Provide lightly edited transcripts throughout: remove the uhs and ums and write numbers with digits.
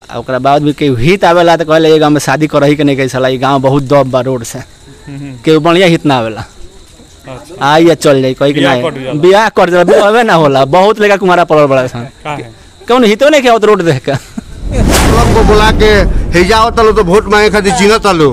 ओकरा बाद भी केहू हित आवेला तो कहले ये गाँव में शादी करही के नहीं कही साला, ये गाँव बहुत दब बा रोड से, केहू बढ़िया हित ना आवेला। आई या चल जाई कही कि नहीं बियाह कर दे अबे ना होला। बहुत लड़का कुमारा पड़ल बड़ा सन, कौन हितो नहीं क्या रोड देख के को बुला के हेजाओ तलो तो वोट मांगे खातिर चिन्ह तलो।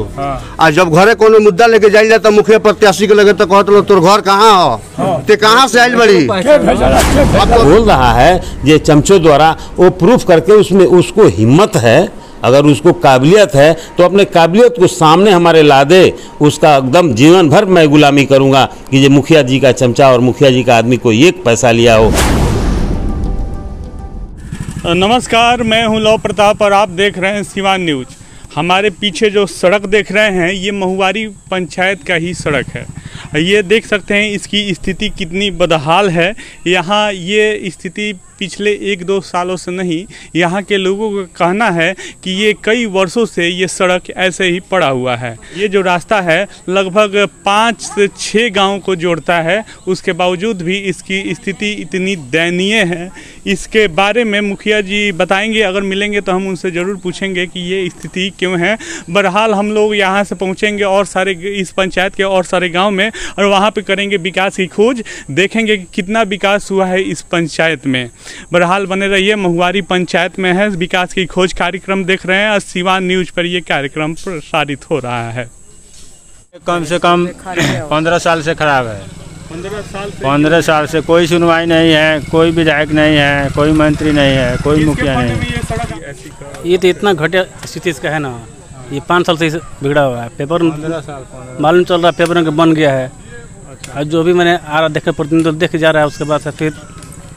आ जब घरे कोनो मुद्दा लेके जाइल तो मुखिया प्रत्याशी के लगे तो कहत लो तोर घर कहाँ हो, ते कहाँ से आइल बड़ी। बोल रहा है ये चमचों द्वारा वो प्रूफ करके उसमें उसको हिम्मत है, अगर उसको काबिलियत है तो अपने काबिलियत को सामने हमारे ला दे, उसका एकदम जीवन भर मैं गुलामी करूंगा कि ये मुखिया जी का चमचा और मुखिया जी का आदमी कोई एक पैसा लिया हो। नमस्कार, मैं हूं लव प्रताप और आप देख रहे हैं सिवान न्यूज। हमारे पीछे जो सड़क देख रहे हैं ये महुआरी पंचायत का ही सड़क है। ये देख सकते हैं इसकी स्थिति कितनी बदहाल है। यहाँ ये स्थिति पिछले 1-2 सालों से नहीं, यहाँ के लोगों का कहना है कि ये कई वर्षों से ये सड़क ऐसे ही पड़ा हुआ है। ये जो रास्ता है लगभग 5 से 6 गांव को जोड़ता है, उसके बावजूद भी इसकी स्थिति इतनी दयनीय है। इसके बारे में मुखिया जी बताएंगे, अगर मिलेंगे तो हम उनसे ज़रूर पूछेंगे कि ये स्थिति क्यों है। बहरहाल हम लोग यहाँ से पहुँचेंगे और सारे इस पंचायत के और सारे गाँव में, और वहाँ पर करेंगे विकास की खोज, देखेंगे कि कितना विकास हुआ है इस पंचायत में। बहरहाल बने रहिए, महुआरी पंचायत में है विकास की खोज कार्यक्रम देख रहे हैं। सिवान न्यूज पर यह कार्यक्रम प्रसारित हो रहा है। कम से कम 15 साल से खराब है। 15 साल से कोई सुनवाई नहीं है, कोई विधायक नहीं है, कोई मंत्री नहीं है, कोई मुखिया नहीं है। ये तो इतना घटिया स्थिति इसका है ना, ये 5 साल से बिगड़ा हुआ है। पेपर मालूम चल रहा है, पेपर बन गया है। और जो भी मैंने आ रहा देख प्रतिनिधि तो देख जा रहा है, उसके बाद से फिर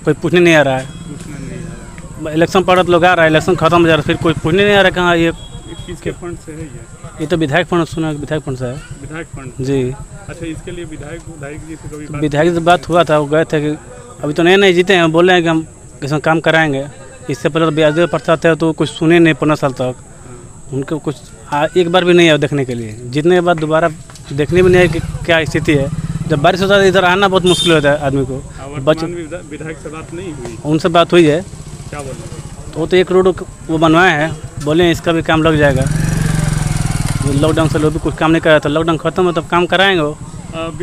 कोई पूछने नहीं आ रहा है। इलेक्शन पड़ा तो लोग आ रहा है, इलेक्शन खत्म हो जा रहा है, फिर कोई पूछने नहीं आ रहा है कहाँ ये किसके फंड से है। ये तो विधायक फंड, सुना विधायक फंड से है। विधायक फंड जी। अच्छा, इसके लिए विधायक जी से कभी विधायक से बात हुआ था, वो गए थे कि अभी तो नए जीते हैं, बोल रहे हैं कि हम किसान काम कराएंगे। इससे पहले तो ब्याज पड़ता था तो कुछ सुने नहीं 15 साल तक। उनको कुछ एक बार भी नहीं आया देखने के लिए, जीतने के बाद दोबारा देखने भी नहीं आया कि क्या स्थिति है। जब बारिश होता है इधर आना बहुत मुश्किल होता है आदमी को। विधायक से बात नहीं हुई? उनसे बात हुई है। क्या बोले? तो वो तो 1 रोड वो बनवाए हैं, बोले इसका भी काम लग जाएगा। लॉकडाउन से लोग भी कुछ काम नहीं कर रहा था, लॉकडाउन खत्म हो तब काम कराएंगे वो।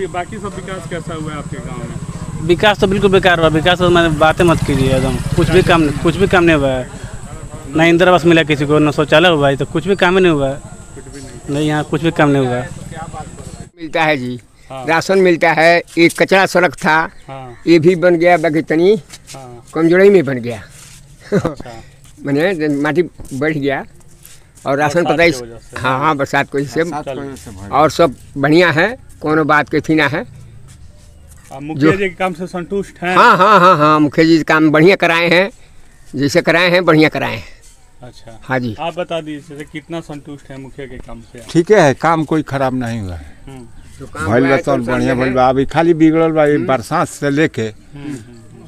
बाकी सब विकास कैसा हुआ है आपके गाँव में? विकास तो बिल्कुल बेकार हुआ। विकास तो मैंने बातें मत कीजिए, एकदम कुछ भी काम नहीं हुआ है। ना इंदिरा आवास मिला किसी को, ना शौचालय हुआ है, तो कुछ भी काम ही नहीं हुआ है। नहीं, यहाँ कुछ भी काम नहीं हुआ है। मिलता है जी, राशन मिलता है। एक कचरा सड़क था, ये भी बन गया, बाकी तनी कमजोरी में बन गया। मैंने माटी बढ़ गया और राशन पता ही। हाँ, बरसात को से और सब बढ़िया है, कोनो बात के थी ना है। मुखिया जी के काम से संतुष्ट हैं? हाँ, मुखिया जी काम बढ़िया कराए हैं, जैसे कराए हैं बढ़िया कराए हैं। अच्छा, हाँ जी। आप बता दीजिए कितना संतुष्ट है मुखिया के काम से? ठीक है, काम कोई खराब नहीं हुआ है, भइल बा तो बढ़िया भइल बा। अभी खाली बिगड़ल बा बरसात से लेके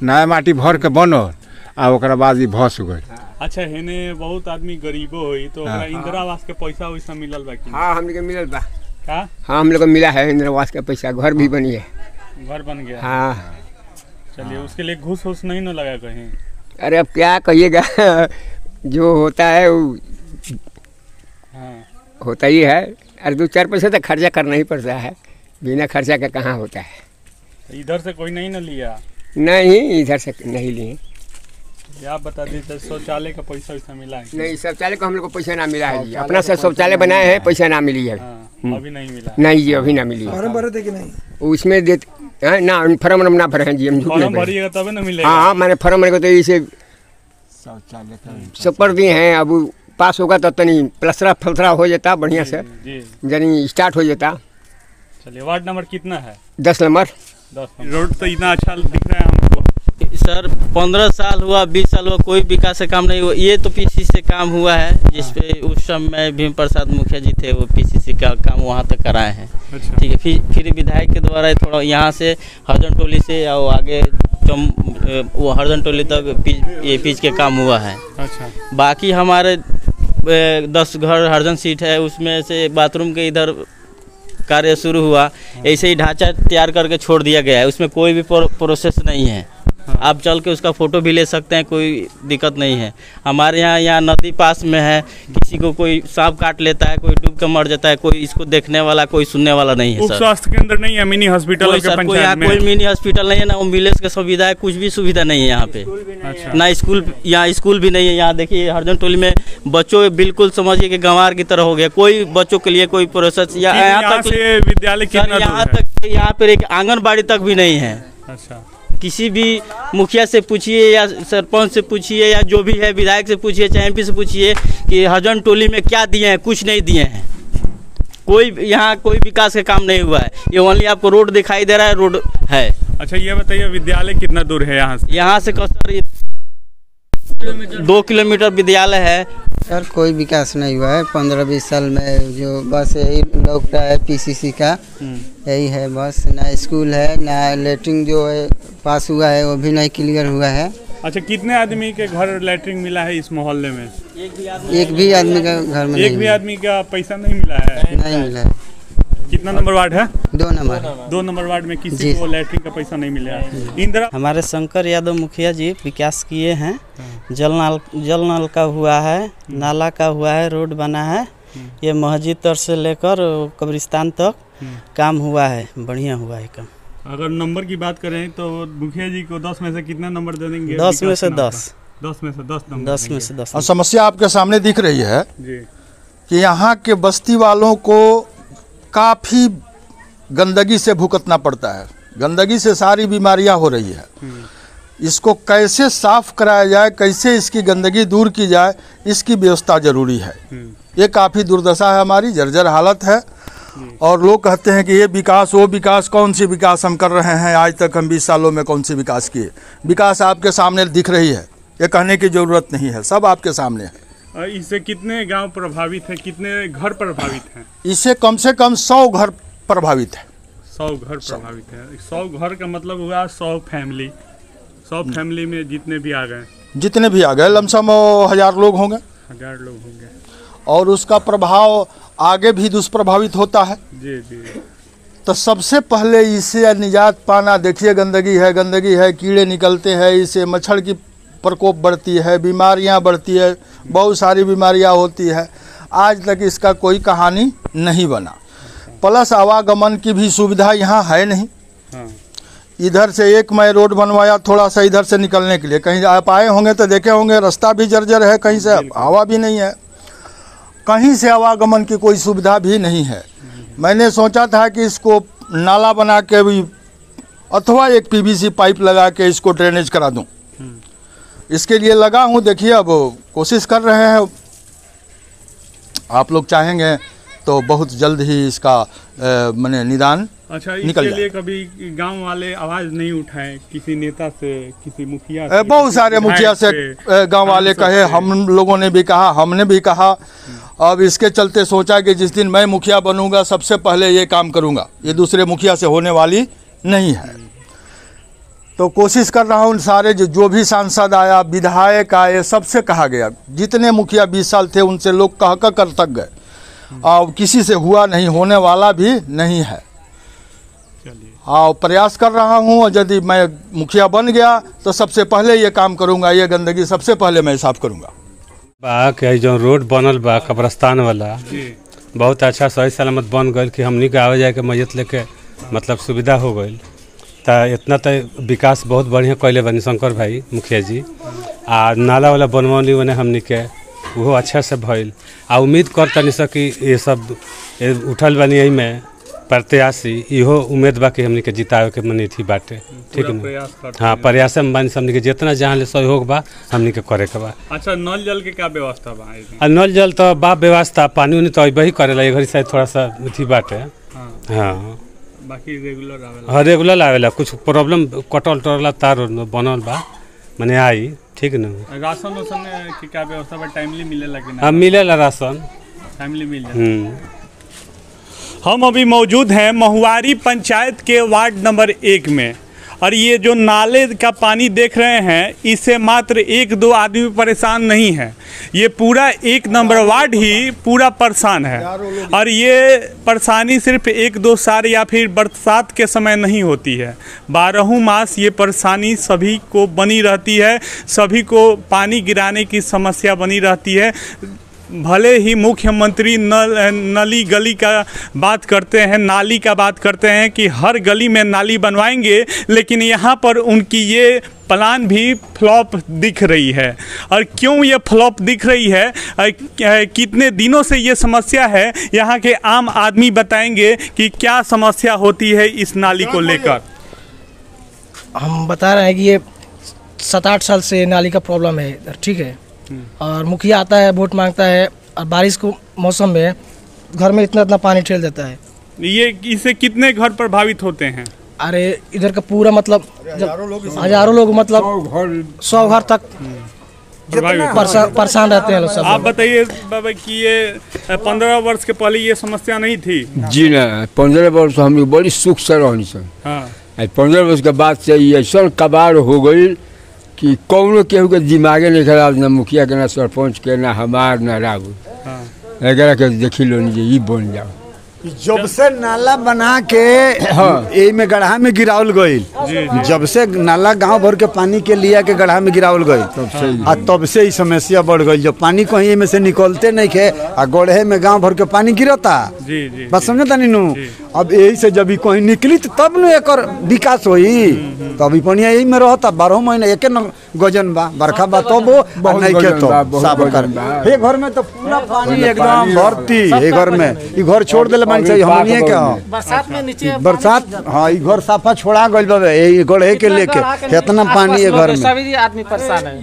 नया माटी भर के बनल आ ओकरा बाद ही भस गई। अच्छा, हेने बहुत आदमी गरीबो होई तो इंदिरा आवास के पैसा वैसा मिलल बा कि? हाँ, हम लोग मिलल बा। का? हाँ, हम लोग को मिला है इंदिरा आवास का पैसा, घर भी बनी है। घर बन गया? हाँ। चलिए, उसके लिए घूस नहीं न लगा कहीं? अरे अब क्या कहिएगा, जो होता है वो होता ही है। अरे 2-4 पैसे तो खर्चा करना ही पड़ता है, बिना खर्चा का कहाँ होता है। इधर से कोई नहीं न लिया? नहीं, इधर से नहीं लिए। आप बता दीजिए शौचालय का पैसा वैसा मिला है? नहीं, शौचालय को हम लोग को पैसा ना मिला है जी। अपना से शौचालय बनाए हैं, पैसा ना मिली है। अभी नहीं मिला? नहीं जी, अभी ना मिली। फॉर्म भरे थे कि नहीं? उसमें देते ना, फॉर्म ना भरे हैं जी हम। फॉर्म भरिएगा तब ना मिलेगा? हाँ, मैंने फॉर्म भरे तो इसे सब कर दिए हैं। अब पास होगा तो तनी प्लसरा हो जाता बढ़िया से, यानी स्टार्ट हो जाता। चलिए, वार्ड नंबर कितना है? 10 नंबर। रोड तो इतना अच्छा दिख रहा है हमको। सर 15 साल हुआ, 20 साल हुआ, कोई विकास का काम नहीं हुआ। ये तो पीसीसी से काम हुआ है, जिसपे उस समय भीम प्रसाद मुखिया जी थे, वो पीसीसी का काम वहाँ तक कराए हैं। अच्छा। ठीक है, फिर विधायक के द्वारा थोड़ा यहाँ से हरजन टोली से और आगे वो हरजन टोली तक पिच के काम हुआ है। अच्छा। बाकी हमारे 10 घर हरजन सीट है, उसमें से बाथरूम के इधर कार्य शुरू हुआ, ऐसे ही ढांचा तैयार करके छोड़ दिया गया है, उसमें कोई भी प्रोसेस नहीं है। आप चल के उसका फ़ोटो भी ले सकते हैं, कोई दिक्कत नहीं है। हमारे यहाँ नदी पास में है, किसी को कोई सांप काट लेता है, कोई डूब के मर जाता है, कोई इसको देखने वाला, कोई सुनने वाला नहीं है सर। स्वास्थ्य केंद्र नहीं है, मिनी हॉस्पिटल कोई मिनी हॉस्पिटल नहीं है, ना एम्बुलेंस का सुविधा है, कुछ भी सुविधा नहीं है यहाँ पे। ना स्कूल, यहाँ स्कूल भी नहीं है। यहाँ देखिए हरजन टोली में बच्चों बिल्कुल समझिए कि गंवार की तरह हो गया, कोई बच्चों के लिए कोई प्रोसेस यहाँ तक विद्यालय यहाँ पर एक आंगनबाड़ी तक भी नहीं है। अच्छा, किसी भी मुखिया से पूछिए या सरपंच से पूछिए या जो भी है विधायक से पूछिए चाहे एमपी से पूछिए कि हरजन टोली में क्या दिए हैं, कुछ नहीं दिए हैं। कोई यहाँ कोई विकास का काम नहीं हुआ है। ये ओनली आपको रोड दिखाई दे रहा है, रोड है। अच्छा, ये बताइए विद्यालय कितना दूर है यहाँ से? यहाँ से सर 2 किलोमीटर विद्यालय है सर। कोई विकास नहीं हुआ है 15-20 साल में। जो बस यही लोग का है पीसीसी का, यही है बस। ना स्कूल है, ना लेटरिन जो है पास हुआ है वो भी नहीं क्लियर हुआ है। अच्छा, कितने आदमी के घर लेटरिन मिला है इस मोहल्ले में? एक भी आदमी का घर में एक भी आदमी का पैसा नहीं मिला है? नहीं मिला है। कितना नंबर वार्ड है? 2 नंबर। 2 नंबर वार्ड में किसी को लेटरिन का पैसा नहीं मिला है। इंदिरा हमारे शंकर यादव मुखिया जी विकास किए हैं। जल नल का हुआ है, नाला का हुआ है, रोड बना है। ये मस्जिद तर से लेकर कब्रिस्तान तक काम हुआ है, बढ़िया हुआ है काम। अगर नंबर की बात करें तो मुखिया जी को 10 में से कितना नंबर दे देंगे? 10 में से 10। 10 में से 10 नंबर। 10 में से 10। और समस्या आपके सामने दिख रही है जी कि यहाँ के बस्ती वालों को काफ़ी गंदगी से भुगतना पड़ता है। गंदगी से सारी बीमारियां हो रही है। इसको कैसे साफ कराया जाए, कैसे इसकी गंदगी दूर की जाए, इसकी व्यवस्था जरूरी है। ये काफ़ी दुर्दशा है हमारी, जर्जर हालत है। और लोग कहते हैं कि ये विकास वो विकास, कौन सी विकास हम कर रहे हैं? आज तक हम 20 सालों में कौन सी विकास किए? विकास आपके सामने दिख रही है, ये कहने की ज़रूरत नहीं है, सब आपके सामने है। इससे कितने गांव प्रभावित हैं, कितने घर प्रभावित हैं? इससे कम से कम 100 घर प्रभावित है। 100 घर प्रभावित है। 100 घर का मतलब हुआ 100 फैमिली। 100 फैमिली में जितने भी आ गए, लमसम 1000 लोग होंगे। 1000 लोग होंगे। और उसका प्रभाव आगे भी दुष्प्रभावित होता है। जी जी। तो सबसे पहले इससे निजात पाना, देखिए गंदगी है, कीड़े निकलते हैं, इससे मच्छर की प्रकोप बढ़ती है, बीमारियां बढ़ती है, बहुत सारी बीमारियां होती है। आज तक इसका कोई कहानी नहीं बना। प्लस आवागमन की भी सुविधा यहाँ है नहीं। इधर से एक मैं रोड बनवाया थोड़ा सा इधर से निकलने के लिए, कहीं आप आए होंगे तो देखे होंगे रास्ता भी जर्जर है, कहीं से हवा भी नहीं है, कहीं से आवागमन की कोई सुविधा भी नहीं है। मैंने सोचा था कि इसको नाला बना के भी अथवा एक पीवीसी पाइप लगा के इसको ड्रेनेज करा दूं। इसके लिए लगा हूं, देखिए अब कोशिश कर रहे हैं। आप लोग चाहेंगे तो बहुत जल्द ही इसका माने निदान निकल जाए। कभी गांव वाले आवाज नहीं उठाए किसी नेता से, किसी मुखिया से? बहुत सारे मुखिया से गांव वाले कहे, हम लोगों ने भी कहा, हमने भी कहा। अब इसके चलते सोचा कि जिस दिन मैं मुखिया बनूंगा सबसे पहले ये काम करूंगा, ये दूसरे मुखिया से होने वाली नहीं है। तो कोशिश कर रहा हूँ, सारे जो भी सांसद आया, विधायक आए, सबसे कहा गया, जितने मुखिया 20 साल थे उनसे लोग कह कर तक गए, और किसी से हुआ नहीं, होने वाला भी नहीं है। हाँ, प्रयास कर रहा हूँ, और यदि मैं मुखिया बन गया तो सबसे पहले ये काम करूँगा, ये गंदगी सबसे पहले मैं साफ करूँगा। के जो रोड बनल बा कब्रस्तान वाला, बहुत अच्छा सही सलामत बन गई कि हमनी के आवे जाए के मस्जिद लेके मतलब सुविधा हो गई। तो इतना तो विकास बहुत बढ़िया कैले बनी शंकर भाई मुखिया जी। आ नाला वाला बनवली बने हमनी के, वो अच्छा से भइल। आ उम्मीद करतनी स कि ये सब उठल बनी यही में प्रत्याशी, इहो उम्मीद बा कि हमनी के जितावे के मनी थी बाटे। ठीक है, हाँ, प्रयास में बनी हमनी के जितना जहाँ ले सहयोग बा हमनी के करे के बा। अच्छा, नल जल के क्या व्यवस्था बा? नल जल तो बा व्यवस्था, पानी उनी तो वही करेला, ये घड़ी शायद थोड़ा सा थी बाटे। हाँ, बाकी रेगुलर आवेला। हाँ, रेगुलर आवेला। कुछ प्रॉब्लम कटल टरला तार बनल बा, मने आई। ठीक न, राशन की क्या व्यवस्था बा? टाइमली मिलेला कि ना? हाँ, मिलेला राशन, टाइमली मिल जाता। हम अभी मौजूद हैं महुआरी पंचायत के वार्ड नंबर 1 में, और ये जो नाले का पानी देख रहे हैं, इससे मात्र 1-2 आदमी परेशान नहीं है, ये पूरा 1 नंबर वार्ड ही पूरा परेशान है। और ये परेशानी सिर्फ 1-2 साल या फिर बरसात के समय नहीं होती है, 12 मास ये परेशानी सभी को बनी रहती है, सभी को पानी गिराने की समस्या बनी रहती है। भले ही मुख्यमंत्री नली गली का बात करते हैं, नाली का बात करते हैं कि हर गली में नाली बनवाएंगे, लेकिन यहाँ पर उनकी ये प्लान भी फ्लॉप दिख रही है। और क्यों ये फ्लॉप दिख रही है, कितने दिनों से ये समस्या है, यहाँ के आम आदमी बताएंगे कि क्या समस्या होती है इस नाली को लेकर। हम बता रहे हैं कि ये 7-8 साल से नाली का प्रॉब्लम है इधर, ठीक है। और मुखिया आता है, वोट मांगता है, और बारिश को मौसम में घर में इतना पानी ठेल देता है। ये इससे कितने घर प्रभावित होते हैं? अरे इधर का पूरा मतलब हजारों लोग मतलब 100 घर तक परेशान रहते हैं लोग सब। आप बताइए बाबा कि ये 15 वर्ष के पहले ये समस्या नहीं थी? जी ना, 15 वर्ष हम लोग बड़ी सुख से रहनी सन। हाँ। 15 वर्ष के बाद से ऐसा कबाड़ हो गई कि कौनो केहू के दिमागे नहीं खराब, ना मुखिया के, ना सरपंच के, ना हमार, ना रागु। हाँ। के देखी लो ये बन जाओ। जब से नाला बना के में गड्ढा में गिरावल गई, जब से नाला गांव भर के पानी के लिया के गड्ढा में गिरावल गई, तब से ही समस्या बढ़ गई। जब पानी कहीं में से निकलते नहीं खे, गड्ढे में गांव भर के पानी गिरता, बस समझता नहीं नू। अब यही से जब कहीं निकली तो तब न एक विकास हुई, तभी पानी यही में रहता 12 महीने एक गजन बा, बरखा बा तब नहीं के तो साफ कर। हे घर में तो पूरा पानी एकदम भरती, हे घर में ये घर छोड़ देले चाहिए हमनिए के। बरसात में नीचे बरसात, हाँ ये घर साफा छोड़ा गइल बा, ये गड्ढे के लेके इतना पानी है घर में। सभी आदमी परेशान है,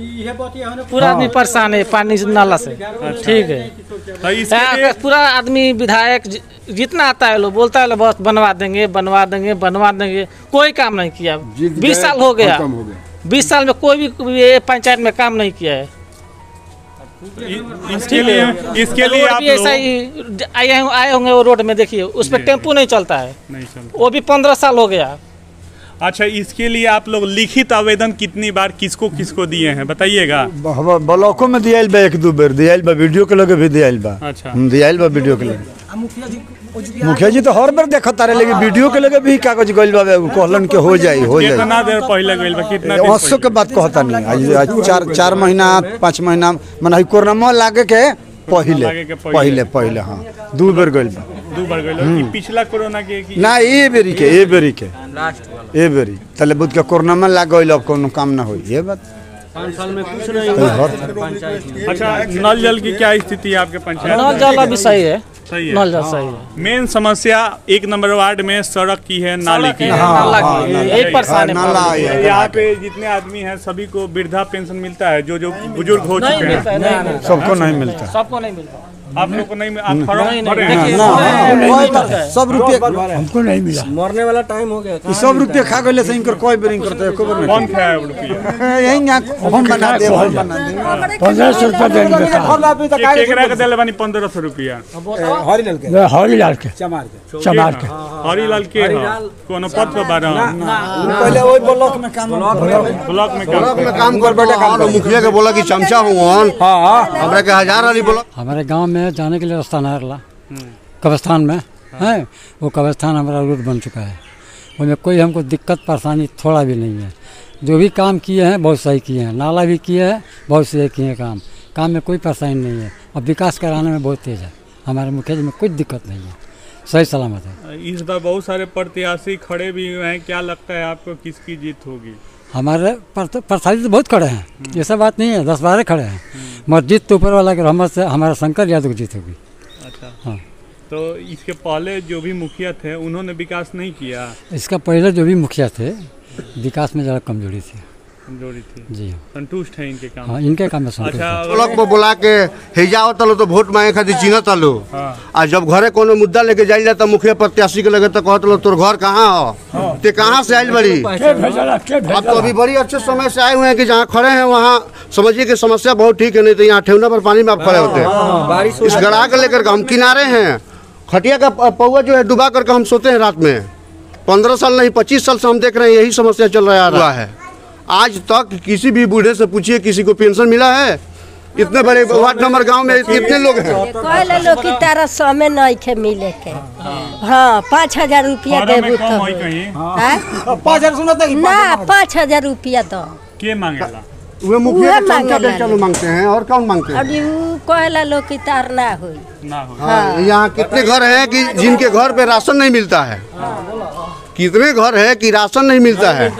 पूरा आदमी परेशान है पानी नाला से, ठीक है। पूरा आदमी विधायक जितना आता है लोग बोलता है बस बनवा देंगे बनवा देंगे बनवा देंगे, कोई काम नहीं किया। 20 साल हो गया, 20 साल में कोई भी पंचायत में काम नहीं किया है। इसके लिए आप ऐसा ही आए होंगे वो रोड में, देखिए उस पर टेम्पू नहीं चलता है, नहीं चलता। वो भी 15 साल हो गया। अच्छा, इसके लिए आप लोग लिखित आवेदन कितनी बार किसको किसको दिए हैं बताइएगा? ब्लॉकों में दिया बा, 1-2 बार दिया बा, वीडियो के लगे भी दिया बा। अच्छा, दिया बा वीडियो के लगे। मुखिया जी तो हर बार देखता रहे, लेकिन वीडियो के लगे भी कागज गइल बा, कहलन के हो जाई हो जाई। कितना देर पहले गइल बा? कितना दिन? 800 के बात कहता नहीं, आज 4 महीना 5 महीना माने कोरोना लागे के पहले हाँ 2 बार गइल बा। 2 बार गइल कि पिछला कोरोना के कि ना ए बेरी के लास्ट ए बेरी तले बुध के कोरोना में लाग गइल, अब कोनो काम ना होई। ये बात 5 साल में कुछ नहीं हुआ। अच्छा, नल जल की क्या स्थिति है आपके पंचायत? नल जल अभी सही है, सही है, नल जल सही है। मेन समस्या 1 नंबर वार्ड में सड़क की है, नाली की है। एक परेशान है। यहाँ पे जितने आदमी हैं सभी को वृद्धा पेंशन मिलता है, जो बुजुर्ग हो चुके हैं सबको नहीं मिलता, सबको नहीं मिलता। आप लोग को नहीं, आप फॉर्म भरे हैं? सब रुपये हमको नहीं मिला, मरने वाला टाइम हो गया। सब रुपये खा गए से इनकर कोई बेरिंग करते हैं। कौन खाया रुपया? यही हम बना दे 1500 रुपया देंगे। केकरा के देले बानी 1500 रुपया? हरिलाल के चमार के हरिलाल के कोनो पद पे बारा पहले वही ब्लॉक में काम कर बेटा। मुखिया के बोला कि चमचा हूँ, हाँ हमरा के 1000 वाली बोला। हमारे गांव में जाने के लिए रास्ता न रहा, कब्रिस्तान में है, वो कब्रिस्तान हमारा रोड बन चुका है, उसमें कोई हमको दिक्कत परेशानी थोड़ा भी नहीं है। जो भी काम किए हैं बहुत सही किए हैं, नाला भी किए हैं बहुत सही किए हैं, काम में कोई परेशानी नहीं है। और विकास कराने में बहुत तेज़ है हमारे मुखिया जी में, कोई दिक्कत नहीं है, सही सलामत है। इस बार बहुत सारे प्रत्याशी खड़े भी हुए हैं, क्या लगता है आपको किसकी जीत होगी? हमारे प्रत्याशी तो बहुत खड़े हैं, ये सब बात नहीं है, 10-12 खड़े हैं, मगर जीत तो ऊपर वाला की रहमत से हमारा शंकर यादव की जीत होगी। अच्छा, हाँ। तो इसके पहले जो भी मुखिया थे उन्होंने विकास नहीं किया? इसका पहले जो भी मुखिया थे विकास में ज़्यादा कमजोरी थी जी। संतुष्ट है इनके काम? हाँ, इनके काम में संतुष्ट। अच्छा, लोग को बुला के हिजाओ तलो तो वोट मांगे खातिर चिन्हत तलो, आ जब घरे कोनो मुद्दा लेके जाइल जाता मुखिया प्रत्याशी के लगे तो कहत लो तोर घर कहाँ हो, ते कहाँ से आइल बड़ी। आप तो अभी बड़ी अच्छे समय से आए हुए हैं कि जहाँ खड़े हैं वहाँ समझिए कि समस्या बहुत ठीक है, नहीं तो यहाँ ठेवना पर पानी में आप खड़े होते हैं। इस गड़ा के लेकर हम किनारे हैं, खटिया का पौवा जो है डुबा करके हम सोते हैं रात में, 15 साल नहीं 25 साल से हम देख रहे हैं यही समस्या चल रहा है। आज तक किसी भी बूढ़े से पूछिए किसी को पेंशन मिला है? इतने बड़े वार्ड नंबर गांव में कितने लोग हैं? कहले लोग की तरह समय नहीं खे मिले के। हाँ 5000 रुपया देबू तो 5000 रुपया तो के मांगेला? वे मुखिया मांगते हैं और कौन मांगते हैं? अभी कहला लोग की तार ना हो। यहाँ कितने घर हैं कि जिनके घर पे राशन नहीं मिलता है? कितने घर है कि राशन नहीं मिलता है?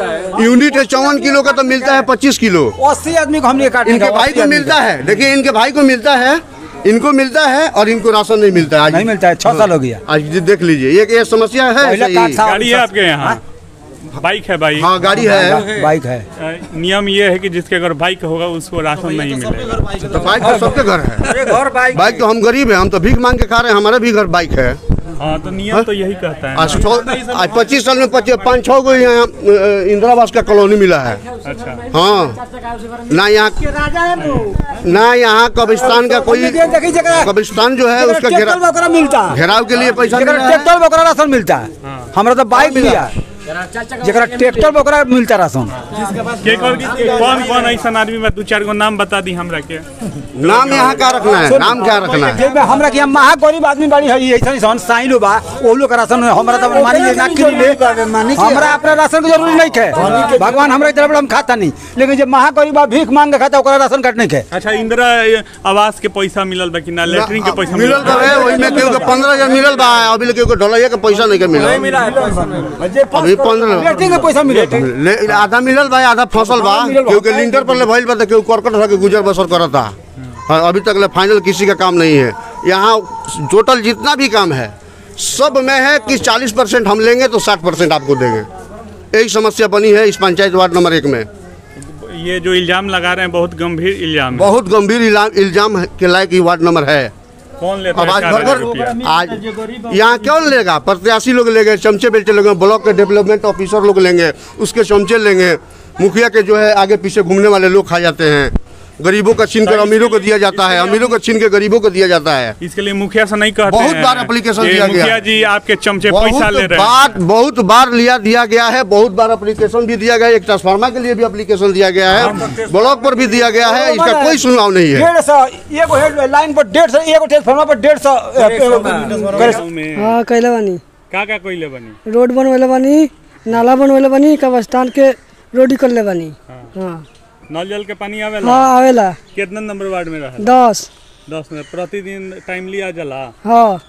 यूनिट है 54 किलो का तो मिलता है 25 किलो। 80 आदमी को हमने काट इनके भाई को मिलता है, देखिए इनके भाई को मिलता है, इनको मिलता है और इनको राशन नहीं मिलता है। नहीं मिलता है 6 साल हो गया। आज देख लीजिए ये समस्या है। गाड़ी है आपके यहाँ? बाइक है भाई? हाँ गाड़ी है, बाइक है। नियम ये है कि जिसके घर बाइक होगा उसको राशन नहीं मिलेगा। तो बाइक तो सबके घर है। बाइक तो हम गरीब है, हम तो भीख मांग के खा रहे हैं, हमारे भी घर बाइक है। हाँ तो नियम तो यही कहता है। आज 25 साल में 5-6 को यहाँ इंदिरा आवास का कॉलोनी मिला है। अच्छा। हाँ ना यहाँ कब्रिस्तान का कोई कब्रिस्तान जो है उसका घेराव के लिए पैसा राशन मिलता है। हमारा तो बाइक भी है जरा ट्रैक्टर बकरा मिलता राशन। कौन कौन ऐसा आदमी में 2-4 गो नाम बता दी हमरा के। नाम यहाँ का रखना है, नाम क्या रखना है? हमरा के महा गरीब आदमी बाड़ी है ऐसा सन साइलो बा ओ लोग का राशन हमरा तो मानी ना कि ले हमरा अपना राशन की जरूरी नहीं है। भगवान हमरा तरफ हम खाता नहीं, लेकिन जे महा गरीब बीख मांग के खाता ओकरा राशन काट नहीं है। अच्छा इंदिरा आवास के पैसा मिलल बा कि ना? लेटरिन के पैसा मिलल बा है, ओइ में केहू के 15000 मिलल बा, अभी केहू के ढलैया के पैसा नहीं के मिलल। नहीं मिला है अभी 15 पैसा मिलल, आधा मिलल बा, आधा फसल बा। केहू के लिंटर पर ले भइल बा, केहू करकट रह के गुजर बसर करता। अभी तक ले फाइनल किसी का काम नहीं है। यहाँ टोटल जितना भी काम है सब में है कि 40% हम लेंगे तो 60% आपको देंगे। यही समस्या बनी है इस पंचायत वार्ड नंबर 1 में। ये जो इल्जाम लगा रहे हैं बहुत गंभीर इल्जाम है। बहुत गंभीर इल्जाम के लायक वार्ड नंबर है। कौन लेता है? आज यहाँ कौन लेगा? प्रत्याशी लोग लेंगे, चमचे बेलचे लेंगे, ब्लॉक के डेवलपमेंट ऑफिसर लोग लेंगे, उसके चमचे लेंगे, मुखिया के जो है आगे पीछे घूमने वाले लोग खा जाते हैं। गरीबों का छीन कर अमीरों को दिया जाता है, अमीरों को छीन के गरीबों को दिया जाता है। इसके लिए मुखिया से नहीं कहते बहुत बार एप्लीकेशन दिया गया। मुखिया जी आपके चमचे पैसा ले रहे हैं। बहुत बार दिया गया है, बहुत बार एप्लीकेशन भी दिया गया है। एक ट्रांसफार्मर के लिए भी एप्लीकेशन दिया गया है, ब्लॉक पर भी दिया गया है, इसका कोई सुनाव नहीं है। 150 लाइन पर 150 एक ट्रांसफार्मर पर 150 हाँ कैले बानी। का कोइले बानी? रोड बनवेले बानी, नाला बनवेले बानी, कब्रिस्तान के रोड कर ले बानी। हाँ नल जल के पानी आवेला? हाँ आवेला। कितना नंबर वार्ड में रहा? 10 में प्रतिदिन टाइम लिया जला? हाँ।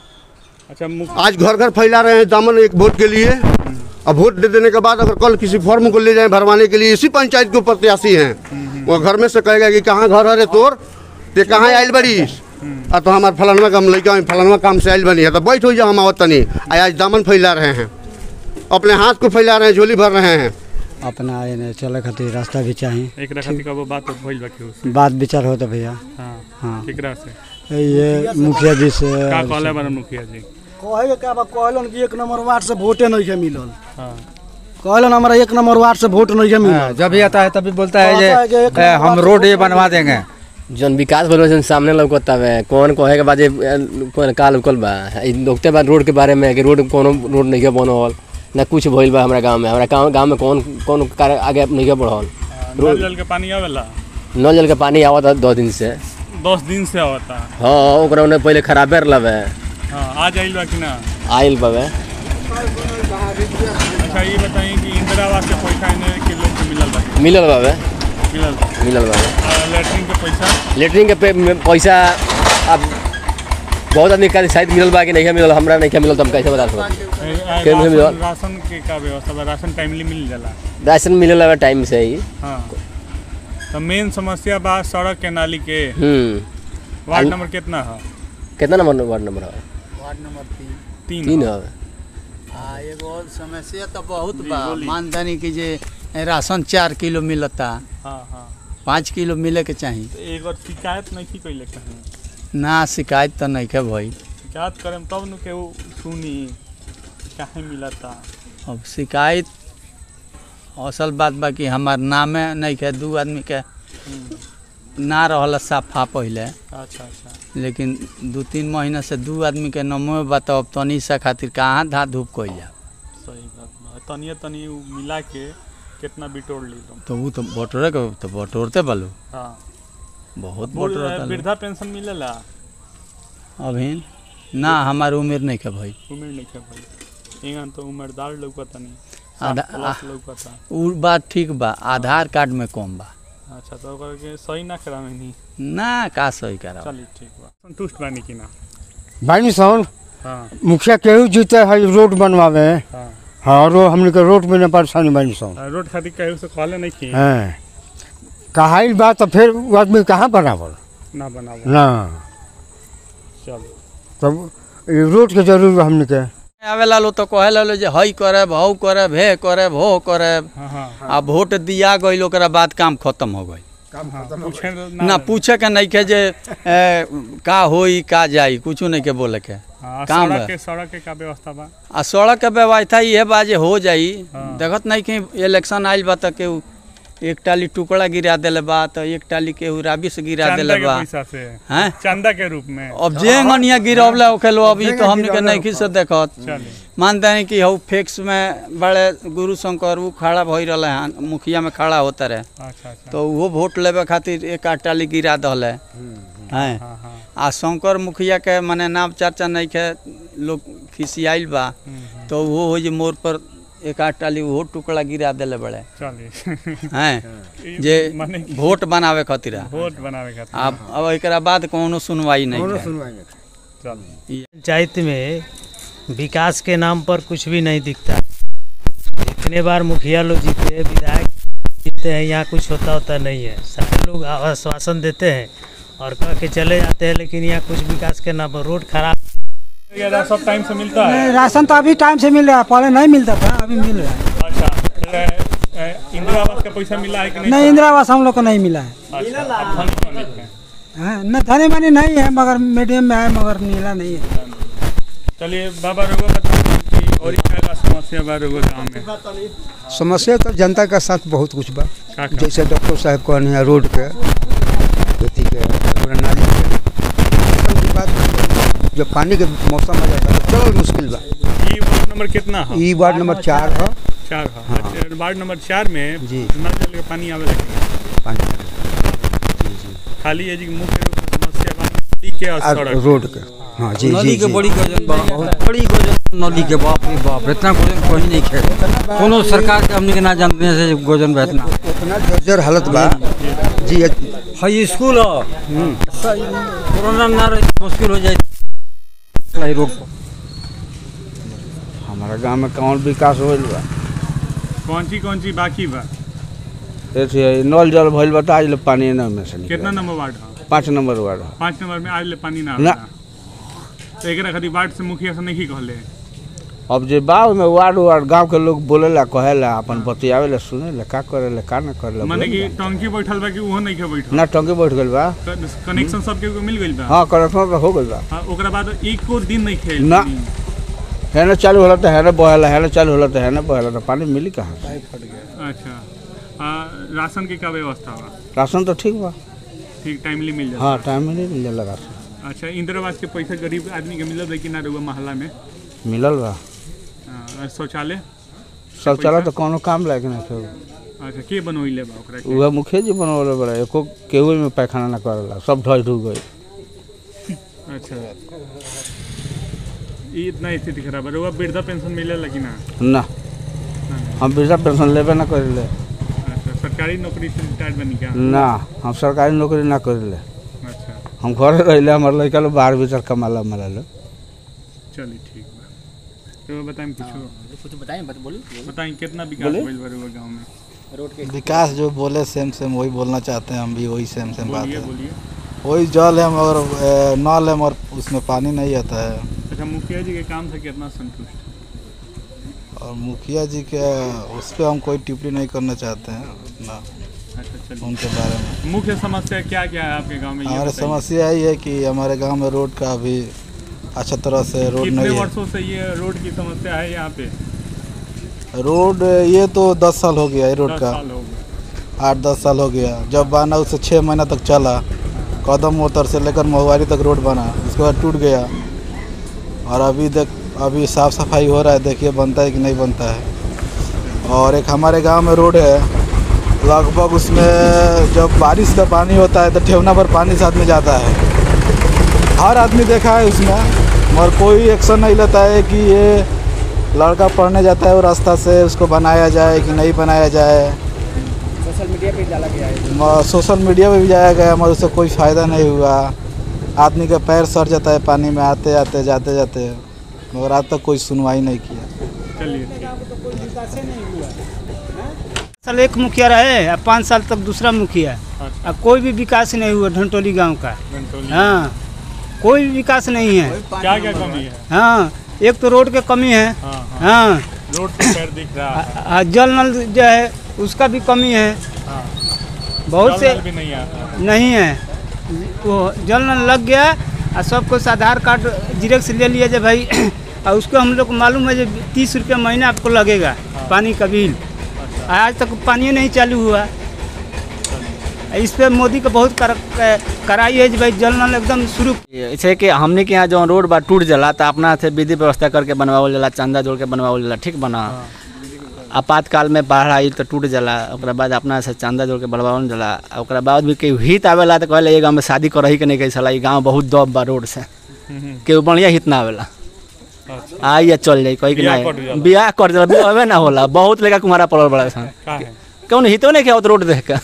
अच्छा आज घर घर फैला रहे हैं दामन एक वोट के लिए। अब वोट दे देने के बाद अगर कल किसी फॉर्म को ले जाए भरवाने के लिए, इसी पंचायत के प्रत्याशी हैं, वो घर में से कहेगा कि कहाँ घर है रे तोर, ते कहाँ आयल बड़ी तो हमारे फलानवा काम लड़का फलानवा काम से आयल बनी है, तो बैठ हो जाओ हम आवत तनी। आज दामन फैला रहे हैं, अपने हाथ को फैला रहे हैं, झोली भर रहे हैं। अपना आए चले खातिर रास्ता भी चाहिए। एक रखती का वो बात भइल बाकी बात विचार होता भैया। हां हाँ केकरा से? ये मुखिया जी से। का कहले बारे मुखिया जी? कहे का बा कहलन कि 1 नंबर वार्ड से वोटे नहीं के मिलल। हां कहलन हमारा 1 नंबर वार्ड से वोट नहीं के मिलल। जब भी आता है तभी बोलता है जे हम रोड ये बनवा देंगे। जन विकास बोलो सामने लौकता है, कौन कहे के बाद कौन का लौकल बा लोकते बाद रोड के बारे में कि रोड कोनो रोड नहीं के बनल ना कुछ भइल बा हमरा गांव में। हमरा गांव में कौन कार्य आगे नहीं के बढ़ल। नल जल के पानी आवेला? नल जल के पानी आवत 2 दिन से। 10 दिन से आवता? हाँ ओकरा ने पहले खराबे रहलवे। हां आज आइल बा कि ना? आइल बावे। अच्छा ये बताइए कि इंदिरा आवास के पैसा इने के लोग को मिलल बा? मिलल बावे। मिलल बावे। लेटरिन के पैसा? लेटरिन के पैसा अब बहुत आदमी का शायद मिलल बा कि नहीं मिलल, हमरा नहीं मिलल तो हम कैसे बता सकते? राशन के का व्यवस्था बा? राशन टाइमली मिल जाला? राशन मिलल बा टाइम से ही। हां तो मेन समस्या बा सड़क के नाली के। वार्ड नंबर कितना है? कितना नंबर वार्ड नंबर है? वार्ड नंबर 3 है। एगो और समस्या तो बहुत बा। मानदानी की जे राशन 4 किलो मिलता। हां हां 5 किलो मिले के चाहिए। तो एक बार शिकायत नहीं की कइले कहीं? ना शिकायत तो नहीं के भाई। शिकायत करम तब न के सुनी काहे मिलता। अब शिकायत असल बात बा कि हमार नामे नहीं के 2 आदमी के ना रहल साफा पहले। अच्छा लेकिन 2-3 महीना से 2 आदमी के नमो बताओ तनी सा खातिर कहाँ धा धूप कइल जा। सही बात बा। तनिया तनी मिला के कितना बिटोर ली तुम? तो वो तो बटोरे के तो बटोरते बालू। हाँ बहुत बटोरता। वृद्धा पेंशन मिलेला अभी ना हमारे उम्र नहीं के भाई। उम्र नहीं के भाई इंगन तो उम्रदार लौकता नहीं लौकता। उ बात ठीक बा आधार कार्ड में कम बा। अच्छा तो करके सही ना करावे नहीं ना का सही करा। चलिए ठीक बा संतुष्ट बानी की ना बानी साउन। हाँ मुखिया केहू जीते है रोड बनवावे। हाँ हाँ हमने के रोड में न परेशानी बानी साउन। रोड खातिर केहू से कहले नहीं की हाँ कहाई बात तो फिर वो आदमी कहाँ बनावल ना बनावल ना। चल तब रोड के जरूर हमने के आवेला लो तो कहे लो जे हई करे भाव करे भे करे भो करे। आ वोट दिया गई ओकरा बाद काम खत्म हो गई। ना पूछे के नहीं के जे का होई का जाई कुछ नहीं के बोले के काम सड़क के का व्यवस्था बा। आ सड़क के व्यवस्था ये बा जे हो जाई। देखत नहीं कि इलेक्शन आइल बा त के एक टाली टुकड़ा गिरा देले बा तो एक टाली के राबी से गिरा देले बा हैं चंदा के रूप में। अब जेंगनिया गिरावला ओखेलो अभी तो हमनी के नहीं की से देखत मानते हैं कि हउ फेक्स में बड़े गुरु शंकर वो खड़ा भई रहले हैं मुखिया में खड़ा होता रहे। अच्छा तो वो वोट लेवे खातिर एक टाली गिरा दले हैं। आ शंकर मुखिया के माने नाम चर्चा नहीं के लोग खिसियाइल बा तो वो हो जे मोर पर एक टाली वो टुकड़ा गिरा देले बड़े हैं जे वोट बनावे खातिर। अब एक बाद कोनो सुनवाई नहीं। पंचायत में विकास के नाम पर कुछ भी नहीं दिखता। इतने बार मुखिया लोग जीते विधायक जीते हैं यहाँ कुछ होता नहीं है। सारे लोग आश्वासन देते हैं और कह के चले जाते हैं लेकिन यहाँ कुछ विकास के नाम पर रोड खराब। सब टाइम से मिलता है? राशन तो अभी टाइम से मिल रहा है पहले नहीं मिलता था अभी मिल रहा है। अच्छा इंदिरा आवास का पैसा मिला है कि नहीं? इंदिरा आवास हम लोग को नहीं मिला है। न धनी मनी नहीं है मगर मीडियम में है मगर नीला नहीं है। चलिए बाबा रोगो बताओ और क्या समस्या बा रोगो गांव में? समस्या तो जनता का साथ बहुत कुछ बा। जैसे डॉक्टर साहब कहने हैं रोड के नाली के बात जब पानी के मौसम आ जाता है चल मुश्किल बा। ये वार्ड नंबर कितना है? ये वार्ड नंबर 4 है। 4 है। हाँ। वार्ड नंबर 4 में जी नल जल का पानी आवे लगे खाली ये जी मुख्य रूप से समस्या बा नदी के और सड़क रोड के। हाँ जी नदी के बड़ी गजन बहुत बड़ी गजन नदी के बाप रे बाप इतना गजन कोई नहीं खेल कोनो सरकार के हमने के ना जानने से गजन इतना जर्जर हालत बा जी। हाई स्कूल कोरोना ना रहे मुश्किल हो जाए रोड पर। हमारा गांव में कौन विकास होल बा? कौन सी बाकी बा? ऐसे नल जल भइल बा आज ले पानी ना में से। कितना नंबर वार्ड है? 5 नंबर वार्ड। 5 नंबर में आज ले पानी ना ना। तो एकरा खातिर वार्ड से मुखिया से नहीं कहले। अब जे बाव में वार्ड गांव के लोग बोलेला कहेला अपन बतियावेला सुनेला का करेला का ना करेला। माने कि टंकी बैठल बा कि वो नहीं के बैठल? ना टंकी बैठ गइल बा। कनेक्शन सबके को मिल गइल बा? हां कनेक्शन तो हो गइल बा। हां ओकरा बाद एक को दिन नहीं खेल ना है ना चालू होला तो है ना बहेला है ना चालू होला तो है ना बहेला तो पानी मिली कहां से? अच्छा राशन की क्या व्यवस्था बा? राशन तो ठीक बा ठीक टाइमली मिल जाता? हां टाइमली मिल जाला राशन। अच्छा इंदिरा आवास के पैसा गरीब आदमी के मिलल लेकिन ना रुआ मोहल्ला में मिलल बा। शौचालय तो कोनो काम लायक नहीं थे। अच्छा के बनोइले बा ओकरा के? उहे मुखिया जी बनवले बड़ा एको केहू में पैखाना ना करला सब ढल ढुक गई। अच्छा ये इतना स्थिति खराब है। रुआ वृद्धा पेंशन मिलेला कि ना? ना हम वृद्धा पेंशन लेबे ना करिले। अच्छा सरकारी नौकरी से रिटायर्ड बनी क्या? ना हम सरकारी नौकरी ना करिले। अच्छा हम घर रहिले हमर लइका लोग बाहर भीतर कमाला मराले। चलिए ठीक बा। तो बताएं कुछ बताएं बताएं कितना विकास भइल बा रुआ गांव में? रोड के विकास जो बोले सेम वही बोलना चाहते हैं हम भी वही सेम बात है। बोलिए वही जल है मगर नल है मगर उसमें पानी नहीं आता है। अच्छा मुखिया जी के काम से कितना संतुष्ट? और मुखिया जी के उस पर हम कोई टिप्पणी नहीं करना चाहते हैं ना। अच्छा चलिए उनके बारे में मुख्य समस्या क्या क्या है आपके गांव में? हमारी समस्या यही है कि हमारे गांव में रोड का अभी अच्छा तरह से रोड नहीं है। कितने वर्षों से ये रोड की समस्या है यहाँ पे? रोड ये तो 10 साल हो गया है रोड का। 8-10 साल हो गया। जब बना उससे 6 महीना तक चला। कदम मोतर से लेकर महुआरी तक रोड बना उसके बाद टूट गया और अभी साफ सफाई हो रहा है। देखिए बनता है कि नहीं बनता है। और एक हमारे गांव में रोड है, लगभग उसमें जब बारिश का पानी होता है तो ठेवना पर पानी से आदमी जाता है। हर आदमी देखा है उसमें, और कोई एक्शन नहीं लेता है कि ये लड़का पढ़ने जाता है वो रास्ता से उसको बनाया जाए कि नहीं बनाया जाए। सोशल मीडिया पे डाला गया है, सोशल मीडिया पे भी जाया गया मगर उससे कोई फ़ायदा नहीं हुआ। आदमी का पैर सड़ जाता है पानी में आते आते जाते जाते, मगर आज तक कोई सुनवाई नहीं किया। साल एक मुखिया रहे, अब 5 साल तक दूसरा मुखिया, अब कोई भी विकास नहीं हुआ धनटोली गांव का। हाँ, कोई भी विकास नहीं है। क्या क्या कमी है? हाँ, एक तो रोड की कमी है। हाँ, रोड पे पैर दिख रहा है। जल नल जो है उसका भी कमी है। बहुत से भी नहीं है, वो जल नल लग गया और सब कुछ आधार कार्ड जीरेक्स ले लिया जब भाई, और उसको हम लोग को मालूम है जो 30 रुपये महीना आपको लगेगा पानी का बिल। आज तक पानी नहीं चालू हुआ। इस पे मोदी का बहुत कराई है भाई, जल नल एकदम शुरू। ऐसे कि हमने के यहाँ जो रोड बा टूट जला तो अपना से विधि व्यवस्था करके बनवाओ जला, चंदा जोड़ के बनवाओ जला, ठीक बना। आपातकाल में बाढ़ आई तो टूट जला, ओकरा बाद अपना से चंदा जोड़ के बनवाओ जला। ओकरा बाद भी केहू हित आवेला तो कहले ये गाँव में शादी करही के नहीं कही साला, ये गाँव बहुत दब बा रोड से, केहू बढ़िया हित ना आवेला। आई या चल जाई कही कि नहीं बियाह कर जला, बियाह ना होला। बहुत लेका कुमारा पड़ल बड़ा सन, क्यों हितो नहीं क्या रोड देख के।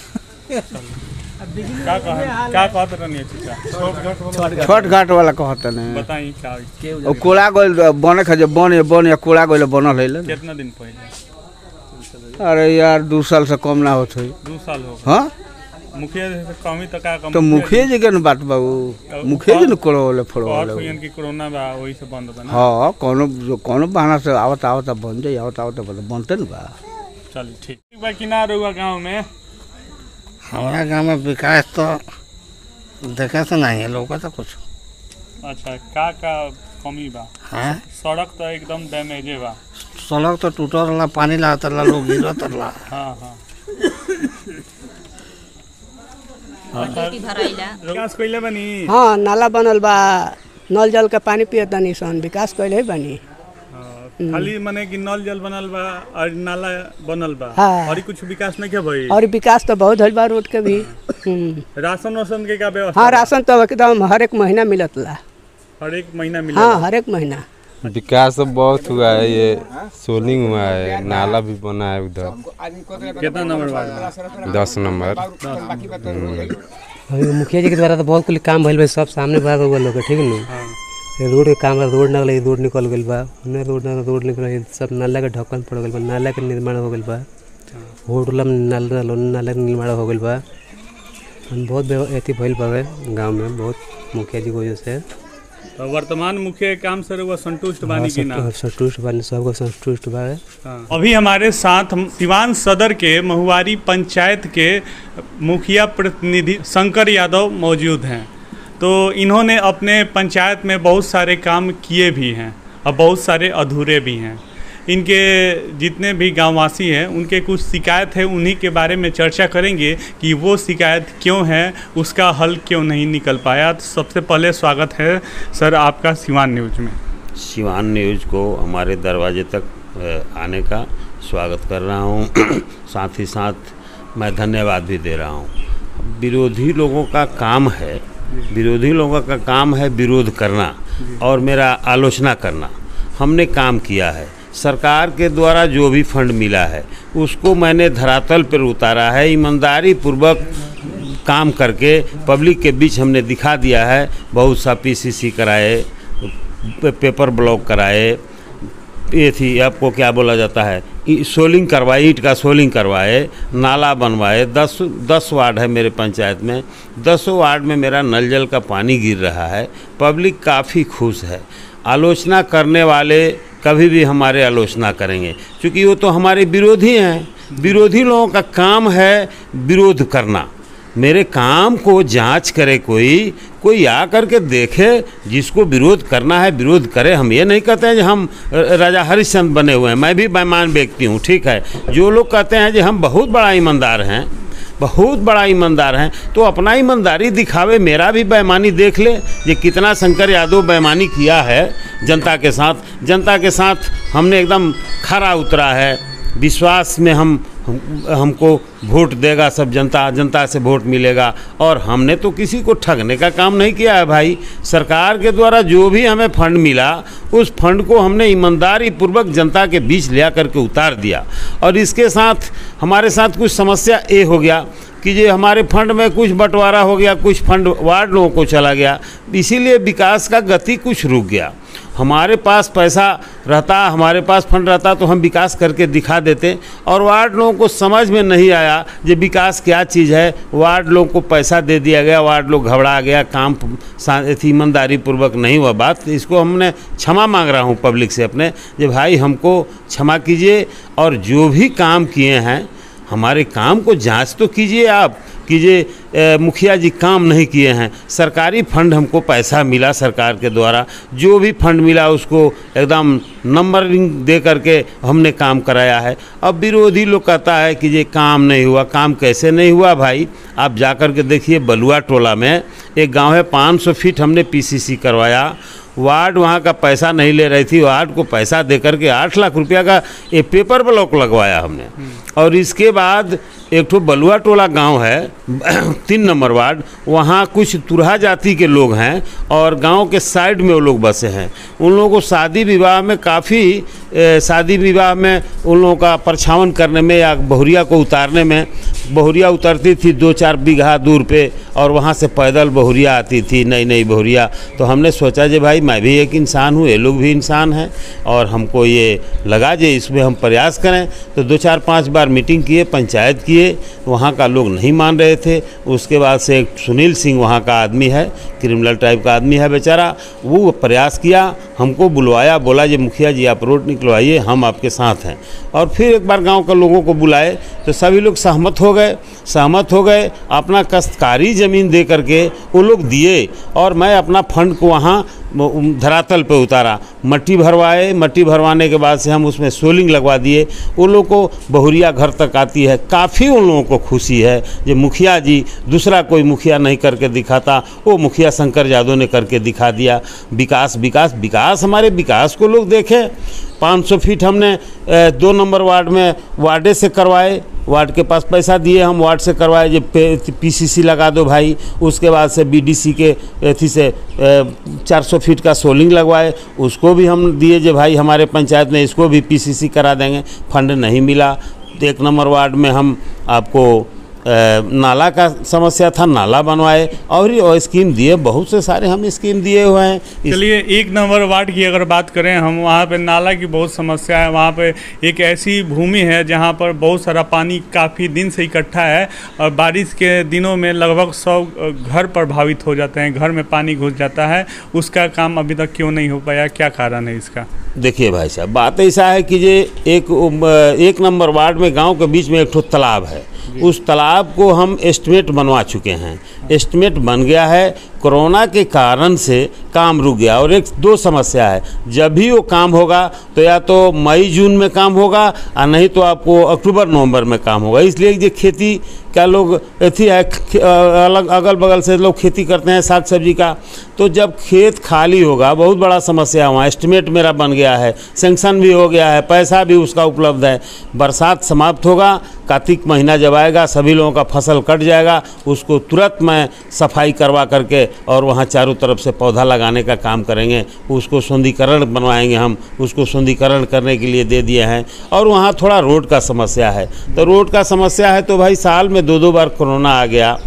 छोट घाट वाला कहते नहीं, बताई क्या कोड़ा गोल बने खजे बन बन या कोड़ा गोल बनल है। कितना दिन पहले? अरे यार 2 साल से कम ना होत है। 2 साल हो। हाँ, मुखिया से कमी तो का कम, तो मुखिया जी के बात बाबू, मुखिया जी ने कोड़ोले फोड़ोले की कोरोना बा वही से बंद बना। हाँ, कोनो बहाना से आवत आवत बन जाए, आवत आवत बनते न बा। चल ठीक बा। किनार हुआ गाँव में, हमारा गांव में विकास तो देखा से नहीं है, लोग तो कुछ। अच्छा, का कमी बा? हाँ, सड़क तो एकदम डैमेज बा। सड़क तो टूटल रहा, पानी लागत रहा, लोग गिरत रहा। हाँ हाँ, विकास कइले बनी? हाँ, नाला बनल बा, नल जल का पानी पियत तनी सन, विकास कइले बनी। खाली मने कि नल जल बनल बा और नाला बनल बा। हाँ। और कुछ विकास नहीं के भाई? और विकास तो बहुत हल बा रोड के भी। राशन वासन के क्या व्यवस्था? हाँ, राशन तो एकदम हर एक महीना मिलत ला। हर एक महीना मिलत? हाँ, हर एक महीना। विकास तो बहुत हुआ है, ये सोलिंग हुआ है, नाला भी बना है उधर। कितना नंबर वाला? 10 नंबर। मुखिया जी के द्वारा तो बहुत कुछ काम भइल बा, सब सामने बात हो गल, ठीक है। रोड के काम, रोड ना लगे, रोड निकल गई बा, रोड निकल, सब नाला के ढक्कन पड़ गई बा, नाला के निर्माण हो गई बा, होटल में नाला के निर्माण हो गई बा। बहुत अथी भइल बा गाँव में, बहुत मुखिया जी की वजह से। तो वर्तमान मुखिया काम से वो संतुष्ट बानी की ना? संतुष्ट बानी, सबको संतुष्ट बा। अभी हमारे साथ सिवान सदर के महुआरी पंचायत के मुखिया प्रतिनिधि शंकर यादव मौजूद हैं। तो इन्होंने अपने पंचायत में बहुत सारे काम किए भी हैं और बहुत सारे अधूरे भी हैं। इनके जितने भी गांववासी हैं उनके कुछ शिकायत है, उन्हीं के बारे में चर्चा करेंगे कि वो शिकायत क्यों है, उसका हल क्यों नहीं निकल पाया। तो सबसे पहले स्वागत है सर आपका सिवान न्यूज़ में। सिवान न्यूज़ को हमारे दरवाजे तक आने का स्वागत कर रहा हूँ। साथ ही साथ मैं धन्यवाद भी दे रहा हूँ। विरोधी लोगों का काम है, विरोधी लोगों का काम है विरोध करना और मेरा आलोचना करना। हमने काम किया है, सरकार के द्वारा जो भी फंड मिला है उसको मैंने धरातल पर उतारा है, ईमानदारी पूर्वक काम करके पब्लिक के बीच हमने दिखा दिया है। बहुत सा पीसीसी कराए, पेपर ब्लॉक कराए, ये थी आपको क्या बोला जाता है, सोलिंग करवाए, ईंट का सोलिंग करवाए, नाला बनवाए। 10 वार्ड है मेरे पंचायत में, 10 वार्ड में मेरा नल जल का पानी गिर रहा है। पब्लिक काफ़ी खुश है। आलोचना करने वाले कभी भी हमारे आलोचना करेंगे क्योंकि वो तो हमारे विरोधी हैं। विरोधी लोगों का काम है विरोध करना। मेरे काम को जांच करे, कोई आ करके देखे, जिसको विरोध करना है विरोध करे। हम ये नहीं कहते हैं कि हम राजा हरिश्चंद्र बने हुए हैं, मैं भी बेईमान व्यक्ति हूँ, ठीक है। जो लोग कहते हैं कि हम बहुत बड़ा ईमानदार हैं, बहुत बड़ा ईमानदार हैं, तो अपना ईमानदारी दिखावे, मेरा भी बेईमानी देख ले। ये कितना शंकर यादव बेईमानी किया है जनता के साथ। जनता के साथ हमने एकदम खरा उतरा है, विश्वास में हमको वोट देगा सब जनता, जनता से वोट मिलेगा। और हमने तो किसी को ठगने का काम नहीं किया है भाई। सरकार के द्वारा जो भी हमें फंड मिला उस फंड को हमने ईमानदारी पूर्वक जनता के बीच ले करके उतार दिया। और इसके साथ हमारे साथ कुछ समस्या ये हो गया कि ये हमारे फंड में कुछ बंटवारा हो गया, कुछ फंड वार्ड लोगों को चला गया, इसीलिए विकास का गति कुछ रुक गया। हमारे पास पैसा रहता, हमारे पास फंड रहता तो हम विकास करके दिखा देते। और वार्ड लोगों को समझ में नहीं आया ये विकास क्या चीज़ है। वार्ड लोगों को पैसा दे दिया गया, वार्ड लोग घबरा गया, काम ईमानदारी पूर्वक नहीं हुआ। बात इसको हमने क्षमा मांग रहा हूँ पब्लिक से अपने, जो भाई हमको क्षमा कीजिए। और जो भी काम किए हैं हमारे काम को जांच तो कीजिए आप, कीजिए मुखिया जी काम नहीं किए हैं। सरकारी फंड हमको पैसा मिला सरकार के द्वारा, जो भी फंड मिला उसको एकदम नंबरिंग दे करके हमने काम कराया है। अब विरोधी लोग कहता है कि ये काम नहीं हुआ। काम कैसे नहीं हुआ भाई? आप जा कर के देखिए, बलुआ टोला में एक गांव है, 500 फीट हमने पीसीसी करवाया। वार्ड वहाँ का पैसा नहीं ले रही थी, वार्ड को पैसा दे करके 8 लाख रुपया का एक पेपर ब्लॉक लगवाया हमने। और इसके बाद एक तो बलुआ टोला गांव है 3 नंबर वार्ड, वहाँ कुछ तुरहा जाति के लोग हैं और गांव के साइड में वो लोग बसे हैं। उन लोगों को शादी विवाह में काफ़ी शादी विवाह में उन लोगों का परछावन करने में या बहुरिया को उतारने में, बहुरिया उतरती थी 2-4 बीघा दूर पे और वहाँ से पैदल बहुरिया आती थी, नई नई बहुरिया। तो हमने सोचा जे भाई मैं भी एक इंसान हूँ, ये लोग भी इंसान हैं और हमको ये लगा जे इसमें हम प्रयास करें। तो 2-4-5 बार मीटिंग किए, पंचायत किए, वहाँ का लोग नहीं मान रहे थे। उसके बाद से एक सुनील सिंह वहाँ का आदमी है, क्रिमिनल टाइप का आदमी है बेचारा, वो प्रयास किया, हमको बुलवाया, बोला जी मुखिया जी आप रोड निकलवाइए, हम आपके साथ हैं। और फिर एक बार गांव के लोगों को बुलाए तो सभी लोग सहमत हो गए। अपना काश्तकारी ज़मीन दे करके वो लोग दिए और मैं अपना फंड को वहाँ धरातल पे उतारा, मट्टी भरवाए। मट्टी भरवाने के बाद से हम उसमें सोलिंग लगवा दिए। वो लोग को बहुरिया घर तक आती है, काफ़ी उन लोगों को खुशी है। जो मुखिया जी, दूसरा कोई मुखिया नहीं करके दिखाता, वो मुखिया शंकर यादव ने करके दिखा दिया। विकास विकास विकास, हमारे विकास को लोग देखें। 500 फीट हमने 2 नंबर वार्ड में वार्डे से करवाए, वार्ड के पास पैसा दिए, हम वार्ड से करवाए जो पीसीसी लगा दो भाई। उसके बाद से बीडीसी के एथी से 400 फीट का सोलिंग लगवाए, उसको भी हम दिए जो भाई हमारे पंचायत में इसको भी पीसीसी करा देंगे। फंड नहीं मिला। 1 नंबर वार्ड में हम आपको नाला का समस्या था, नाला बनवाए और स्कीम दिए, बहुत से सारे हम स्कीम दिए हुए हैं। चलिए 1 नंबर वार्ड की अगर बात करें हम, वहाँ पे नाला की बहुत समस्या है। वहाँ पे एक ऐसी भूमि है जहाँ पर बहुत सारा पानी काफ़ी दिन से इकट्ठा है और बारिश के दिनों में लगभग 100 घर प्रभावित हो जाते हैं, घर में पानी घुस जाता है। उसका काम अभी तक क्यों नहीं हो पाया, क्या कारण है इसका? देखिए भाई साहब, बात ऐसा है कि ये एक नंबर वार्ड में गांव के बीच में एक ठो तालाब है। उस तालाब को हम एस्टिमेट बनवा चुके हैं, एस्टिमेट बन गया है। कोरोना के कारण से काम रुक गया और 1-2 समस्या है। जब भी वो काम होगा तो या तो मई जून में काम होगा और नहीं तो आपको अक्टूबर नवंबर में काम होगा। इसलिए ये खेती क्या लोग एथी है, अलग अगल बगल से लोग खेती करते हैं साग सब्जी का। तो जब खेत खाली होगा, बहुत बड़ा समस्या है। वहाँ एस्टिमेट मेरा बन गया है, सेंक्शन भी हो गया है, पैसा भी उसका उपलब्ध है। बरसात समाप्त होगा, कार्तिक महीना जब आएगा सभी लोगों का फसल कट जाएगा, उसको तुरंत मैं सफाई करवा करके और वहाँ चारों तरफ से पौधा लगाने का काम करेंगे। उसको सौंदर्यीकरण बनवाएंगे, हम उसको सौंदर्यीकरण करने के लिए दे दिए हैं। और वहाँ थोड़ा रोड का समस्या है, तो रोड का समस्या है तो भाई साल में 2-2 बार कोरोना आ गया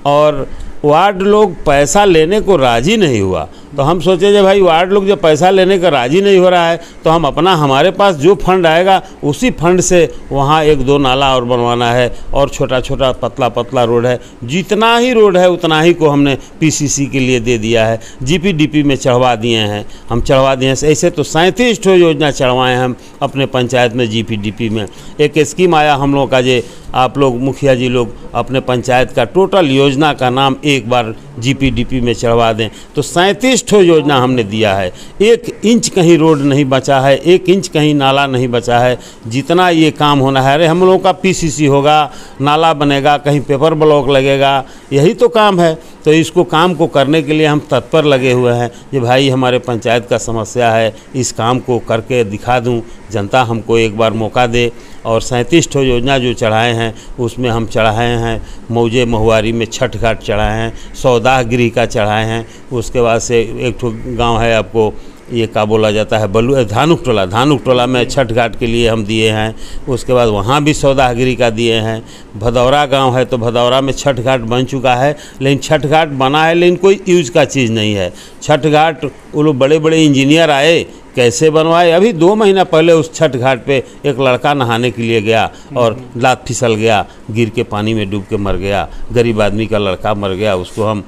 और वार्ड लोग पैसा लेने को राजी नहीं हुआ। तो हम सोचे जे भाई वार्ड लोग जब पैसा लेने का राजी नहीं हो रहा है तो हम अपना, हमारे पास जो फंड आएगा उसी फंड से वहाँ 1-2 नाला और बनवाना है और छोटा छोटा पतला पतला रोड है। जितना ही रोड है उतना ही को हमने पीसीसी के लिए दे दिया है, जीपीडीपी में चढ़वा दिए हैं, हम चढ़वा दिए हैं। ऐसे तो 37 ठो योजना चढ़वाए हैं हम अपने पंचायत में जीपीडीपी में। एक स्कीम आया हम लोग का, जे आप लोग मुखिया जी लोग अपने पंचायत का टोटल योजना का नाम एक बार जीपीडीपी में चढ़वा दें, तो 37 ठो योजना हमने दिया है। 1 इंच कहीं रोड नहीं बचा है, 1 इंच कहीं नाला नहीं बचा है। जितना ये काम होना है, अरे हम लोगों का पीसीसी होगा, नाला बनेगा, कहीं पेपर ब्लॉक लगेगा, यही तो काम है। तो इसको काम को करने के लिए हम तत्पर लगे हुए हैं कि भाई हमारे पंचायत का समस्या है, इस काम को करके दिखा दूं, जनता हमको एक बार मौका दे। और 37 ठो योजना जो चढ़ाए हैं उसमें हम चढ़ाए हैं मौजे महुआरी में छठ घाट चढ़ाए हैं, सौदाह गृह का चढ़ाए हैं। उसके बाद से एक ठो गाँव है आपको ये का बोला जाता है धानुक टोला में छठ घाट के लिए हम दिए हैं। उसके बाद वहाँ भी सौदाहगिरी का दिए हैं। भदौरा गांव है तो भदौरा में छठ घाट बन चुका है, लेकिन छठ घाट बना है लेकिन कोई यूज का चीज़ नहीं है। छठ घाट वो लोग बड़े बड़े इंजीनियर आए, कैसे बनवाए। अभी 2 महीना पहले उस छठ घाट पे एक लड़का नहाने के लिए गया और लात फिसल गया, गिर के पानी में डूब के मर गया। गरीब आदमी का लड़का मर गया, उसको हम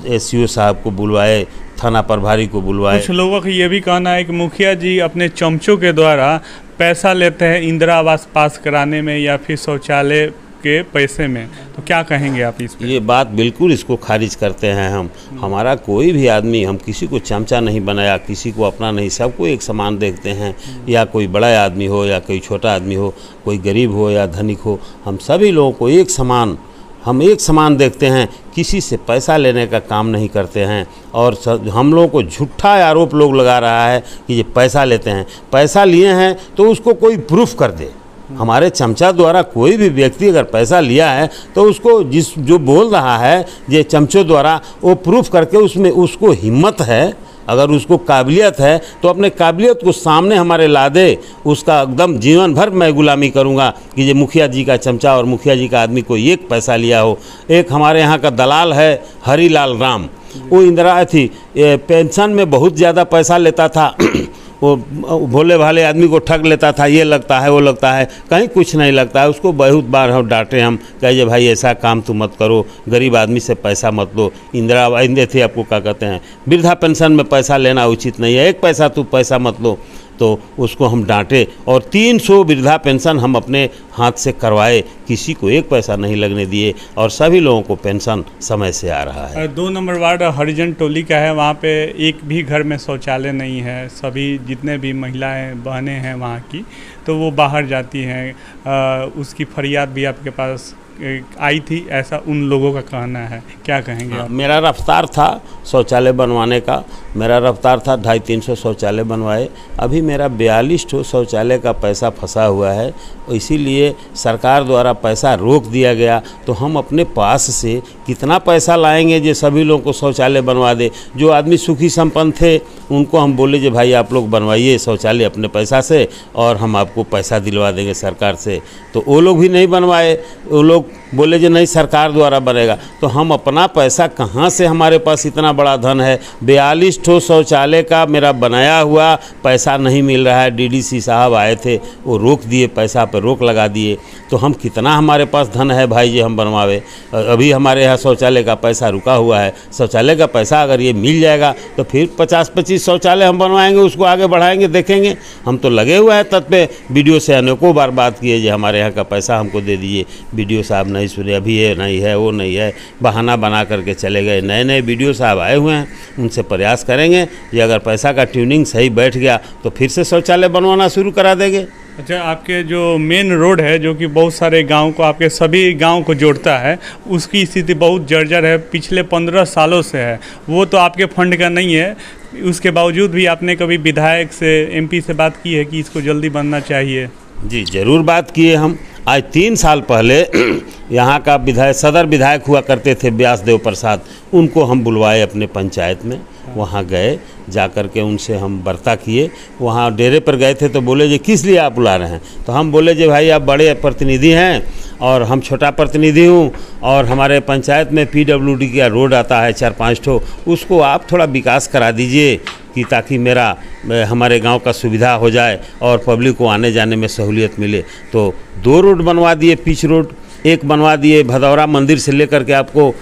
SCO साहब को बुलवाए, थाना प्रभारी को बुलवाए। कुछ लोगों का ये भी कहना है कि मुखिया जी अपने चमचों के द्वारा पैसा लेते हैं इंदिरा आवास पास कराने में या फिर शौचालय के पैसे में, तो क्या कहेंगे आप इस पे? ये बात बिल्कुल इसको खारिज करते हैं हम। हमारा कोई भी आदमी, हम किसी को चमचा नहीं बनाया, किसी को अपना नहीं, सबको एक समान देखते हैं। या कोई बड़ा आदमी हो या कोई छोटा आदमी हो, कोई गरीब हो या धनिक हो, हम सभी लोगों को एक समान देखते हैं। किसी से पैसा लेने का काम नहीं करते हैं। और हम लोगों को झूठा आरोप लोग लगा रहा है कि ये पैसा लेते हैं। पैसा लिए हैं तो उसको कोई प्रूफ कर दे। हमारे चमचा द्वारा कोई भी व्यक्ति अगर पैसा लिया है तो उसको जो बोल रहा है ये चमचों द्वारा, वो प्रूफ करके उसमें उसको हिम्मत है, अगर उसको काबिलियत है तो अपने काबिलियत को सामने हमारे ला दे। उसका एकदम जीवन भर मैं गुलामी करूंगा कि ये मुखिया जी का चमचा और मुखिया जी का आदमी कोई एक पैसा लिया हो। एक हमारे यहाँ का दलाल है हरीलाल राम, वो इंदिरा थी पेंशन में बहुत ज़्यादा पैसा लेता था। वो भोले भाले आदमी को ठग लेता था, ये लगता है वो लगता है, कहीं कुछ नहीं लगता है। उसको बहुत बार हम डांटे, हम कहे भाई ऐसा काम तो मत करो, गरीब आदमी से पैसा मत लो। इंदिरा थे आपको क्या कहते हैं, वृद्धा पेंशन में पैसा लेना उचित नहीं है, एक पैसा तू पैसा मत लो। तो उसको हम डांटे और 300 वृद्धा पेंशन हम अपने हाथ से करवाए, किसी को एक पैसा नहीं लगने दिए और सभी लोगों को पेंशन समय से आ रहा है। 2 नंबर वार्ड हरिजन टोली का है, वहाँ पे एक भी घर में शौचालय नहीं है। सभी जितने भी महिलाएं बहनें हैं वहाँ की, तो वो बाहर जाती हैं। उसकी फरियाद भी आपके पास आई थी, ऐसा उन लोगों का कहना है, क्या कहेंगे आप? मेरा रफ्तार था शौचालय बनवाने का, मेरा रफ्तार था 250-300 शौचालय बनवाए। अभी मेरा 42 ठो शौचालय का पैसा फंसा हुआ है, इसीलिए सरकार द्वारा पैसा रोक दिया गया। तो हम अपने पास से कितना पैसा लाएंगे जो सभी लोगों को शौचालय बनवा दे। जो आदमी सुखी संपन्न थे उनको हम बोले जो भाई आप लोग बनवाइए शौचालय अपने पैसा से और हम आपको पैसा दिलवा देंगे सरकार से, तो वो लोग भी नहीं बनवाए। वो लोग बोले जो नहीं सरकार द्वारा बनेगा। तो हम अपना पैसा कहाँ से, हमारे पास इतना बड़ा धन है। 42 ठो शौचालय का मेरा बनाया हुआ पैसा नहीं मिल रहा है। DDC साहब आए थे, वो रोक दिए, पैसा पर रोक लगा दिए। तो हम कितना हमारे पास धन है भाई जी हम बनवावे। अभी हमारे यहाँ शौचालय का पैसा रुका हुआ है। शौचालय का पैसा अगर ये मिल जाएगा तो फिर 50-25 शौचालय हम बनवाएंगे, उसको आगे बढ़ाएंगे, देखेंगे। हम तो लगे हुए हैं तत्पे। BDO से अनेकों बार बात किए जो हमारे यहाँ का पैसा हमको दे दीजिए। BDO साहब नहीं सुने, अभी ये नहीं है वो नहीं है, बहाना बना करके चले गए। नए BDO साहब आए हुए हैं, उनसे प्रयास करेंगे कि अगर पैसा का ट्यूनिंग सही बैठ गया तो फिर से शौचालय बनवाना शुरू करा देंगे। अच्छा, आपके जो मेन रोड है जो कि बहुत सारे गांव को, आपके सभी गांव को जोड़ता है, उसकी स्थिति बहुत जर्जर है, पिछले 15 सालों से है। वो तो आपके फंड का नहीं है, उसके बावजूद भी आपने कभी विधायक से, MP से बात की है कि इसको जल्दी बनना चाहिए? जी ज़रूर बात किए हम। आज 3 साल पहले यहाँ का सदर विधायक हुआ करते थे व्यासदेव प्रसाद, उनको हम बुलवाए अपने पंचायत में। वहाँ गए, जा कर के उनसे हम वार्ता किए। वहाँ डेरे पर गए थे तो बोले जी किस लिए आप बुला रहे हैं? तो हम बोले जी भाई आप बड़े प्रतिनिधि हैं और हम छोटा प्रतिनिधि हूँ, और हमारे पंचायत में PWD का रोड आता है 4-5 ठो, उसको आप थोड़ा विकास करा दीजिए कि ताकि हमारे गांव का सुविधा हो जाए और पब्लिक को आने जाने में सहूलियत मिले। तो 2 रोड बनवा दिए, पिच रोड एक बनवा दिए। भदौरा मंदिर से लेकर के आपको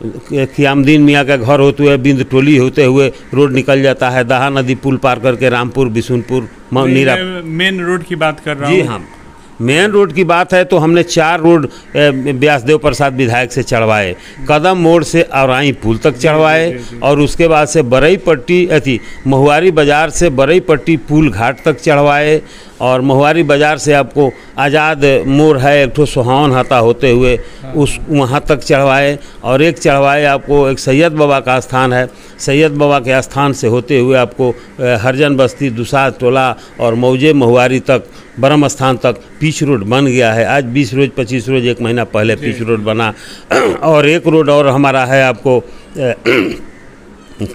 क़ियामुद्दीन मियाँ का घर होते हुए बिंद टोली होते हुए रोड निकल जाता है, दहा नदी पुल पार करके रामपुर, बिशुनपुर, नीरा। मेन रोड की बात कर रहा हूँ। जी हाँ, मेन रोड की बात है तो हमने 4 रोड व्यासदेव प्रसाद विधायक से चढ़वाए। कदम मोड़ से औराई पुल तक चढ़वाए और उसके बाद से बरई पट्टी महुआरी बाजार से बरई पट्टी पुल घाट तक चढ़वाए। और महुआरी बाज़ार से आपको आज़ाद मोड़ है एक ठो सुहावन हाता होते हुए उस वहाँ तक चढ़वाए, और एक चढ़वाए आपको एक सैयद बाबा का स्थान है, सैयद बाबा के स्थान से होते हुए आपको हरजन बस्ती, दुसाद टोला और मौजे महुआरी तक, ब्रह्म स्थान तक पिच रोड बन गया है। आज 20 रोज 25 रोज एक महीना पहले पिच रोड बना। और एक रोड और हमारा है आपको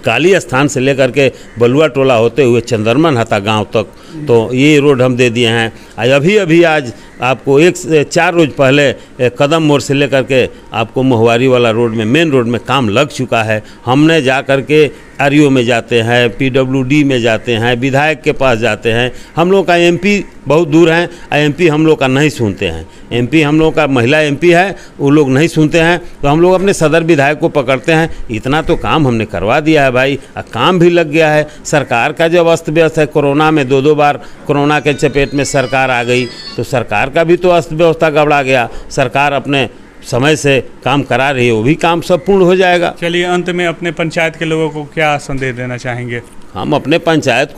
काली स्थान से लेकर के बलुआ टोला होते हुए चंदरमन हता गांव तक, तो ये रोड हम दे दिए हैं। अभी आज आपको 4 रोज पहले कदम मोड़ से लेकर के आपको महुआरी वाला रोड में, मेन रोड में काम लग चुका है। हमने जा कर के आरईओ में जाते हैं, पीडब्ल्यूडी में जाते हैं, विधायक के पास जाते हैं। हम लोग का एमपी बहुत दूर हैं, एमपी हम लोग का नहीं सुनते हैं। एमपी हम लोग का महिला एमपी है, वो लोग नहीं सुनते हैं, तो हम लोग अपने सदर विधायक को पकड़ते हैं। इतना तो काम हमने करवा दिया है भाई, काम भी लग गया है। सरकार का जो अस्त व्यस्त है, कोरोना में 2 बार कोरोना के चपेट में सरकार आ गई, तो सरकार का भी तो अस्त व्यवस्था गड़बड़ा गया। सरकार अपने समय से काम करा रही है, वो भी काम सब पूर्ण हो जाएगा। चलिए, अंत में अपने पंचायत के लोगों को क्या संदेश देना चाहेंगे? हम अपने पंचायत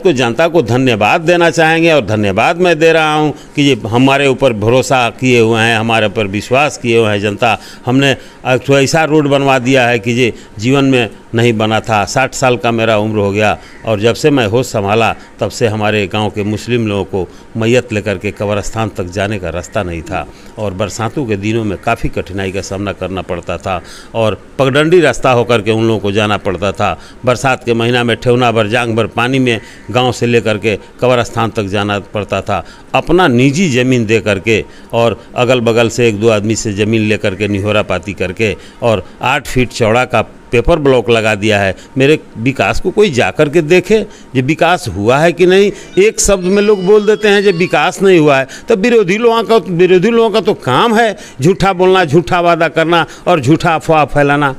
को जनता को धन्यवाद देना चाहेंगे, और धन्यवाद मैं दे रहा हूं कि ये हमारे ऊपर भरोसा किए हुए हैं, हमारे ऊपर विश्वास किए हुए हैं जनता। हमने तो ऐसा रोड बनवा दिया है कि ये जीवन में नहीं बना था। 60 साल का मेरा उम्र हो गया, और जब से मैं होश संभाला तब से हमारे गांव के मुस्लिम लोगों को मैयत लेकर के कब्रिस्तान तक जाने का रास्ता नहीं था, और बरसातों के दिनों में काफ़ी कठिनाई का सामना करना पड़ता था, और पगडंडी रास्ता होकर के उन लोगों को जाना पड़ता था। बरसात के महीना में ठेवना भर जांग भर पानी में गांव से लेकर के कब्रिस्तान तक जाना पड़ता था। अपना निजी ज़मीन दे करके, और अगल बगल से 1-2 आदमी से ज़मीन लेकर के निहोरा पाती करके, और 8 फीट चौड़ा का पेपर ब्लॉक लगा दिया है। मेरे विकास को कोई जा कर के देखे, ये विकास हुआ है कि नहीं। एक शब्द में लोग बोल देते हैं जब विकास नहीं हुआ है, तो विरोधी लोगों का तो काम है झूठा बोलना, झूठा वादा करना और झूठा अफवाह फैलाना।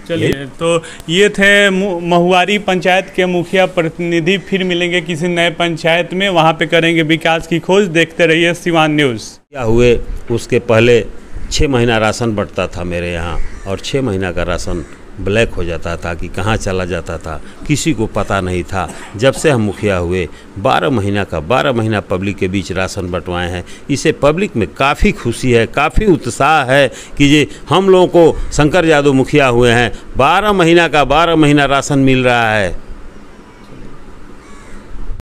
चलिए, तो ये थे महुआरी पंचायत के मुखिया प्रतिनिधि। फिर मिलेंगे किसी नए पंचायत में, वहाँ पे करेंगे विकास की खोज। देखते रहिए सिवान न्यूज़। क्या हुए उसके पहले 6 महीना राशन बंटता था मेरे यहाँ, और 6 महीना का राशन ब्लैक हो जाता था कि कहाँ चला जाता था, किसी को पता नहीं था। जब से हम मुखिया हुए 12 महीना पब्लिक के बीच राशन बंटवाए हैं। इसे पब्लिक में काफ़ी खुशी है, काफ़ी उत्साह है कि ये हम लोगों को शंकर यादव मुखिया हुए हैं, 12 महीना राशन मिल रहा है।